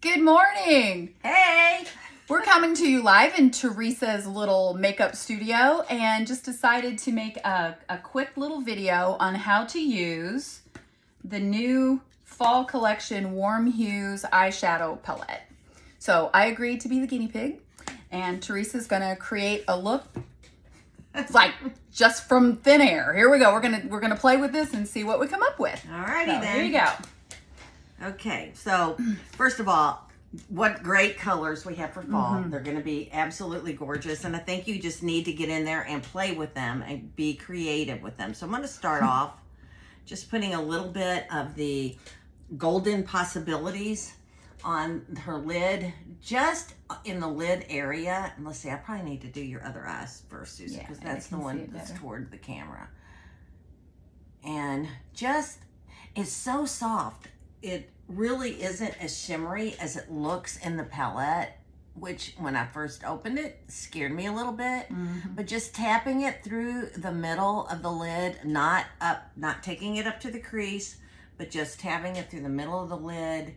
Good morning. Hey! We're coming to you live in Teresa's little makeup studio and just decided to make a quick little video on how to use the new fall collection Warm Hues eyeshadow palette. So I agreed to be the guinea pig, and Teresa's gonna create a look like just from thin air. Here we go. We're gonna play with this and see what we come up with. Alrighty So, then. here you go. Okay, so first of all, what great colors we have for fall. They're going to be absolutely gorgeous, and I think you just need to get in there and play with them and be creative with them. So I'm going to start off just putting a little bit of the Golden Possibilities on her lid, just in the lid area. And let's see, I probably need to do your other eyes first, Susan, because that's the one that's toward the camera. And just, it's so soft. It really isn't as shimmery as it looks in the palette, which when I first opened it scared me a little bit. But just tapping it through the middle of the lid, not taking it up to the crease, but just tapping it through the middle of the lid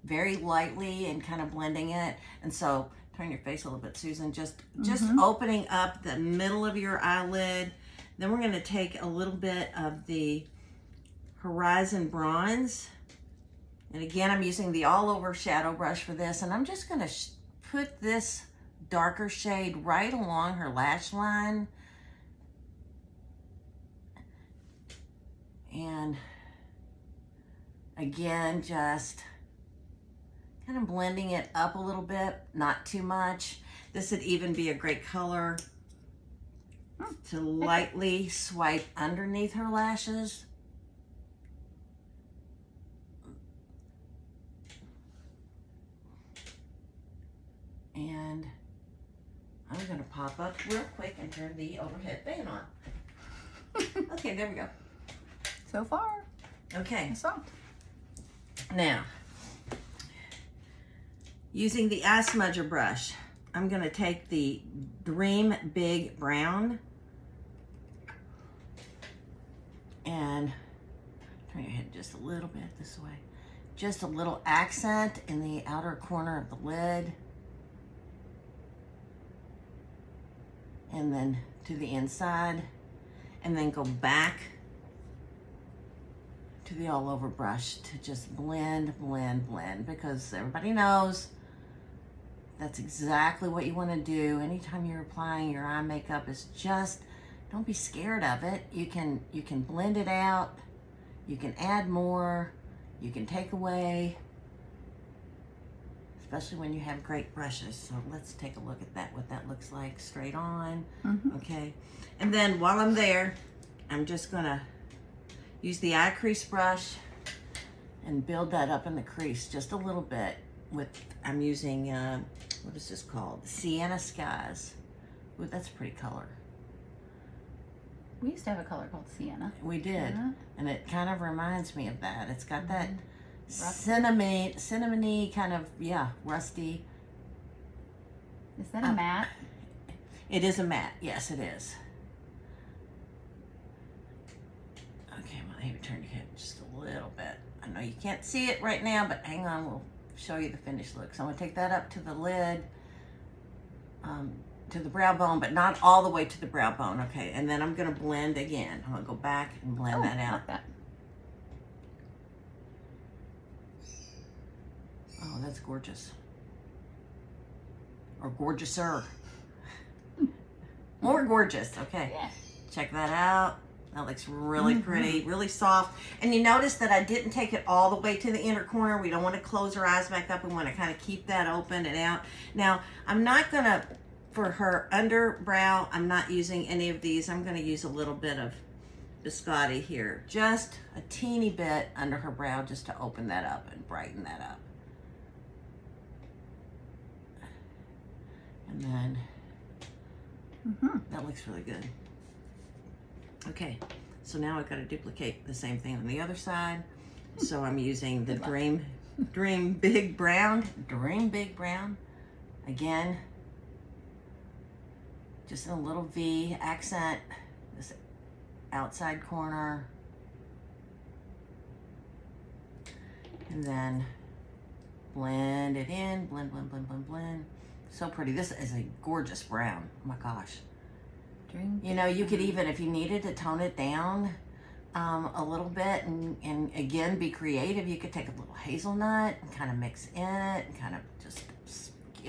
very lightly and kind of blending it. And so turn your face a little bit, Susan, just opening up the middle of your eyelid. Then we're going to take a little bit of the Horizon Bronze. And again, I'm using the all over shadow brush for this, and I'm just gonna put this darker shade right along her lash line. And again, just kind of blending it up a little bit, not too much. This would even be a great color to lightly swipe underneath her lashes. And I'm going to pop up real quick and turn the overhead fan on. Okay, there we go. So far, okay. Soft. Now, using the eye smudger brush, I'm going to take the Dream Big Brown and turn your head just a little bit this way. Just a little accent in the outer corner of the lid. And then to the inside, and then go back to the all over brush to just blend, blend, blend, because everybody knows that's exactly what you want to do anytime you're applying your eye makeup. Is just don't be scared of it. You can blend it out, you can add more, you can take away, especially when you have great brushes. So let's take a look at that, what that looks like straight on. Okay, and then while I'm there, I'm just gonna use the eye crease brush and build that up in the crease just a little bit with, I'm using, what is this called? Sienna Skies. Ooh, that's a pretty color. We used to have a color called Sienna. We did, and it kind of reminds me of that. It's got that cinnamony kind of, yeah, rusty. Is that a matte? It is a matte. Yes, it is. Okay, I'm gonna have you turn your head just a little bit. I know you can't see it right now, but hang on, we'll show you the finished look. So I'm gonna take that up to the lid, to the brow bone, but not all the way to the brow bone. Okay, and then I'm gonna blend again. I'm gonna go back and blend that out. Like that. Oh, that's gorgeous. Or gorgeouser. More gorgeous. Okay. Yeah. Check that out. That looks really pretty, really soft. And you notice that I didn't take it all the way to the inner corner. We don't want to close her eyes back up. We want to kind of keep that open and out. Now, I'm not going to, for her underbrow, I'm not using any of these. I'm going to use a little bit of Biscotti here. Just a teeny bit under her brow just to open that up and brighten that up. And then that looks really good. Okay, so now I've got to duplicate the same thing on the other side. So I'm using the Dream Big Brown. Again, just a little V accent, this outside corner. And then blend it in, blend, blend, blend, blend, blend. So pretty. This is a gorgeous brown. Oh my gosh. You know, you could even, if you needed to tone it down a little bit and again, be creative, you could take a little hazelnut and kind of mix in it and kind of just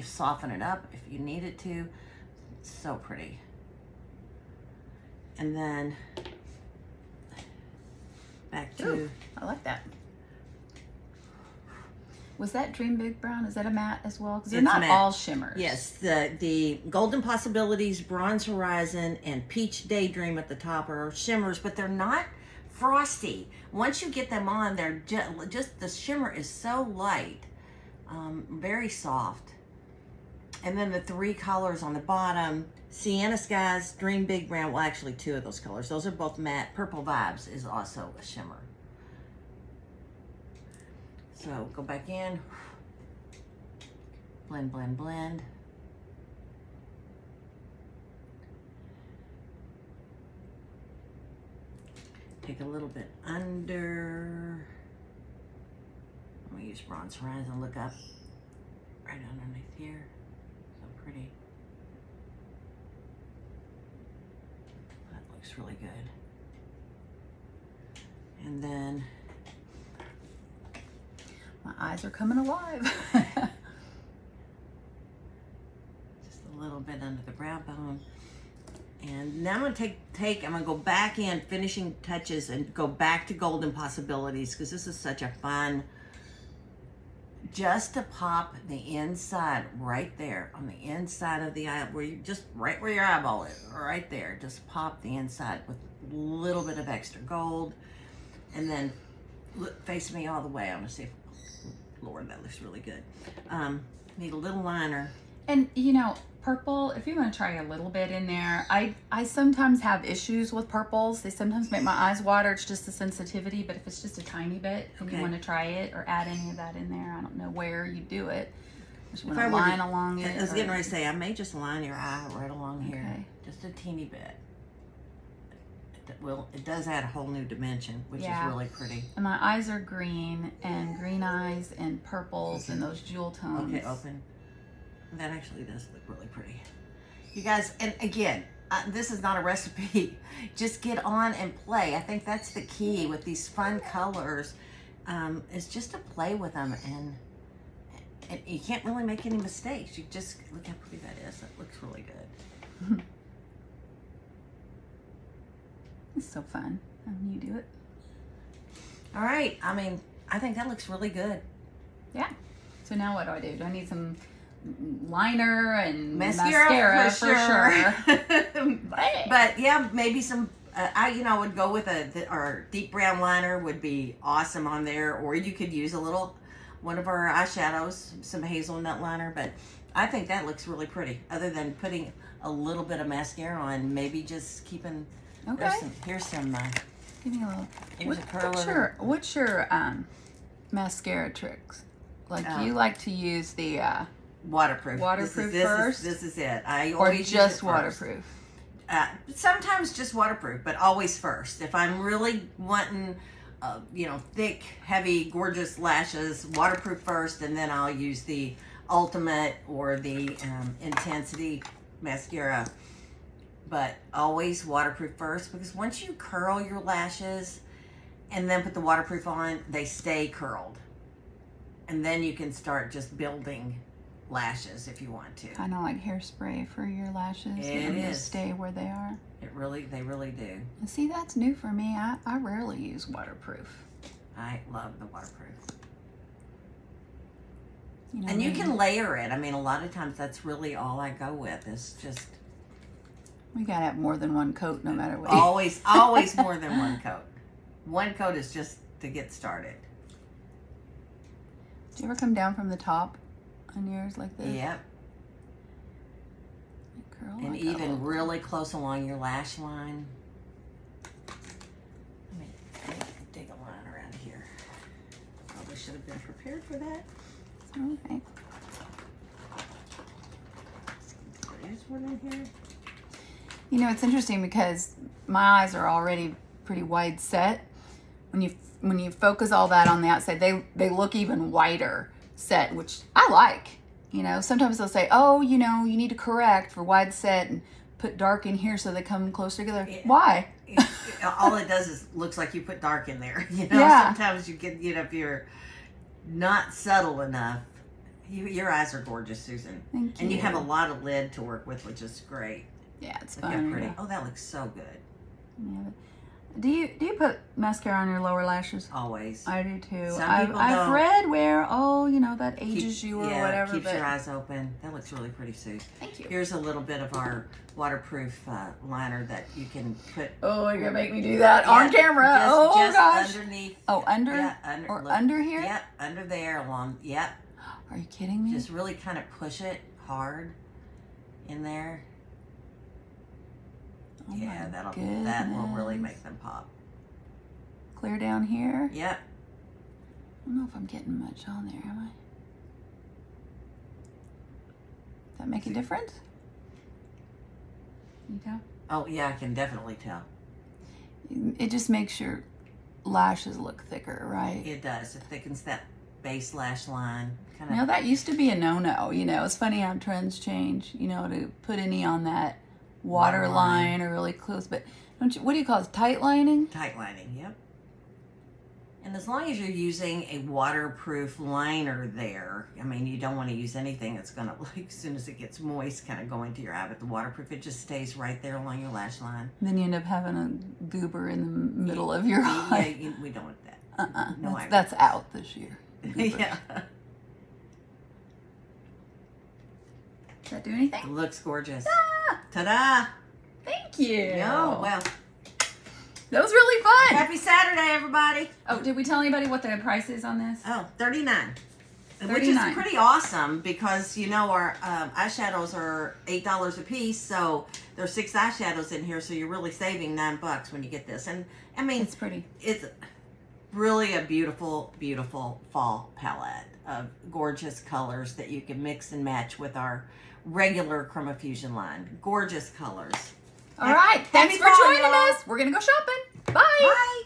soften it up if you needed to. It's so pretty. And then back to... Ooh, I like that. Was that Dream Big Brown? Is that a matte as well? Because they're not matte. all shimmers. Yes, the Golden Possibilities, Bronze Horizon, and Peach Daydream at the top are shimmers, but they're not frosty. Once you get them on, they're just the shimmer is so light, very soft. And then the 3 colors on the bottom, Sienna Skies, Dream Big Brown, well actually 2 of those colors. Those are both matte. Purple Vibes is also a shimmer. So go back in, blend, blend, blend. Take a little bit under. I'm gonna use Bronze Horizon, look up right underneath here. So pretty. That looks really good. And then my eyes are coming alive. just a little bit under the brow bone. And now I'm gonna I'm gonna go back in, finishing touches, and go back to Golden Possibilities, because this is such a fun, just to pop the inside right there, on the inside of the eye, where you just, right where your eyeball is, right there, just pop the inside with a little bit of extra gold. And then face me all the way. I'm gonna see if, Lord, that looks really good. Need a little liner. And you know, purple, if you want to try a little bit in there, I sometimes have issues with purples. They sometimes make my eyes water. It's just the sensitivity, but if it's just a tiny bit and you want to try it or add any of that in there, I don't know where you do it. Just want to line along it. I was getting ready to say, I may just line your eye right along here. Just a teeny bit. Well, it does add a whole new dimension, which is really pretty. And my eyes are green, and green eyes and purples and those jewel tones. Okay, open. That actually does look really pretty. You guys, and again, this is not a recipe. Just get on and play. I think that's the key with these fun colors, is just to play with them, and you can't really make any mistakes. You just, look how pretty that is. That looks really good. It's so fun when you do it. All right. I mean, I think that looks really good. Yeah. So now what do? Do I need some liner and mascara for sure. But yeah, maybe some. I would go with our deep brown liner would be awesome on there, or you could use one of our eyeshadows, some hazelnut liner. But I think that looks really pretty. Other than putting a little bit of mascara on, maybe just keeping. Okay. Here's some. Give me a little. Here's a curler. What's your mascara tricks? Like you like to use the waterproof. Waterproof first. This is it. I or always just use it waterproof. Sometimes just waterproof, but always first. If I'm really wanting, thick, heavy, gorgeous lashes, waterproof first, and then I'll use the Ultimate or the Intensity mascara. But always waterproof first, because once you curl your lashes and then put the waterproof on, they stay curled. And then you can start just building lashes if you want to. Kind of like hairspray for your lashes. It is. Stay where they are. They really do. And see, that's new for me. I rarely use waterproof. I love the waterproof. And you can layer it. I mean, a lot of times that's really all I go with is just. We gotta have more than one coat, no matter what. Always more than one coat. One coat is just to get started. Do you ever come down from the top on yours like this? Yep. Curl and like even really close along your lash line. Let me dig a line around here. Probably should have been prepared for that. Okay. There's one in here. You know, it's interesting because my eyes are already pretty wide set. When you focus all that on the outside, they look even wider set, which I like. You know, sometimes they'll say, oh, you know, you need to correct for wide set and put dark in here so they come closer together. Yeah. Why? All it does is looks like you put dark in there. You know, Yeah. sometimes you get, you know, if you're not subtle enough, your eyes are gorgeous, Susan. Thank you. And you have a lot of lid to work with, which is great. Yeah, it's Look how fun. pretty. Oh, that looks so good. Yeah. Do you put mascara on your lower lashes? Always. I do too. Some I've people don't. read where, oh, you know, that ages you or yeah, whatever. keeps but your eyes open. That looks really pretty, Sue. Thank you. Here's a little bit of our waterproof liner that you can put. Oh, you're gonna make me do that on camera. Just Gosh. underneath. Oh, under? Yeah, under. Or look. under here? Yep, under there along. Yep. Are you kidding me? Just really kind of push it hard in there. Oh Yeah, my that will really goodness. make them pop. Clear down here. Yep. I don't know if I'm getting much on there, am I? Does that make a difference? Can you tell? Oh yeah, I can definitely tell. It just makes your lashes look thicker, right? It does. It thickens that base lash line. Kind You know, that used to be a no-no. You know, it's funny how trends change, you know, to put any on that water line or really close. But don't you, what do you call it? Tight lining? tight lining. Yep. And as long as you're using a waterproof liner there, I mean, you don't want to use anything that's going to, like, as soon as it gets moist, kind of go into your eye. But the waterproof, it just stays right there along your lash line. Then you end up having a goober in the middle of your eye. Yeah, we don't want that. No, That's out this year. yeah. Does that do anything? It looks gorgeous. Ah, Ta-da! thank you. Oh, well. That was really fun. Happy Saturday, everybody. Oh, did we tell anybody what the price is on this? Oh, $39. Which is $39. pretty awesome because, you know, our eyeshadows are $8 a piece. So there's 6 eyeshadows in here. So you're really saving $9 when you get this. And, I mean, It's pretty. It's really a beautiful, beautiful fall palette of gorgeous colors that you can mix and match with our regular Chroma Fusion line. Gorgeous colors. All right. Thanks Happy for fall, joining y'all. us. We're going to go shopping. Bye. Bye.